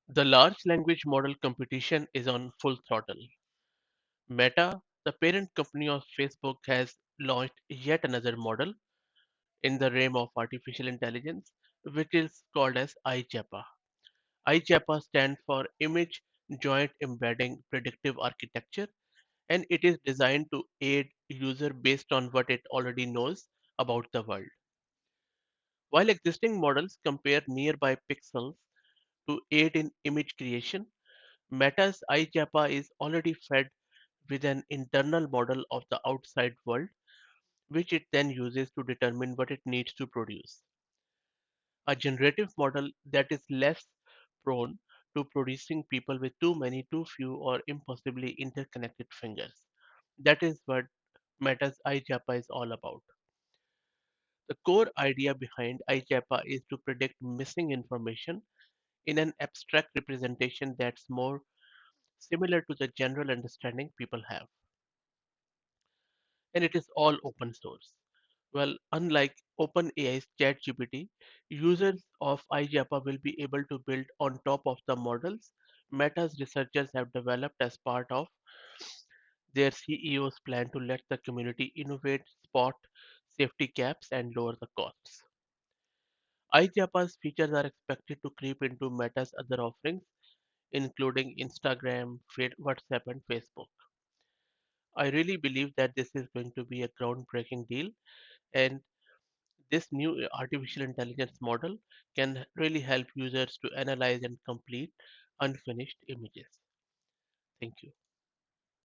The large language model competition is on full throttle. Meta, the parent company of Facebook, has launched yet another model in the realm of artificial intelligence, which is called as I-JEPA. I-JEPA stands for Image Joint Embedding Predictive Architecture, and it is designed to aid user based on what it already knows about the world. While existing models compare nearby pixels to aid in image creation, Meta's I-JEPA is already fed with an internal model of the outside world, which it then uses to determine what it needs to produce. A generative model that is less prone to producing people with too many, too few, or impossibly interconnected fingers. That is what Meta's I-JEPA is all about. The core idea behind I-JEPA is to predict missing information in an abstract representation that's more similar to the general understanding people have. And it is all open source. Well, unlike OpenAI's ChatGPT, users of I-JEPA will be able to build on top of the models Meta's researchers have developed as part of their CEO's plan to let the community innovate, spot safety gaps, and lower the costs. I-JEPA's features are expected to creep into Meta's other offerings, including Instagram, WhatsApp, and Facebook. I really believe that this is going to be a groundbreaking deal, and this new artificial intelligence model can really help users to analyze and complete unfinished images. Thank you.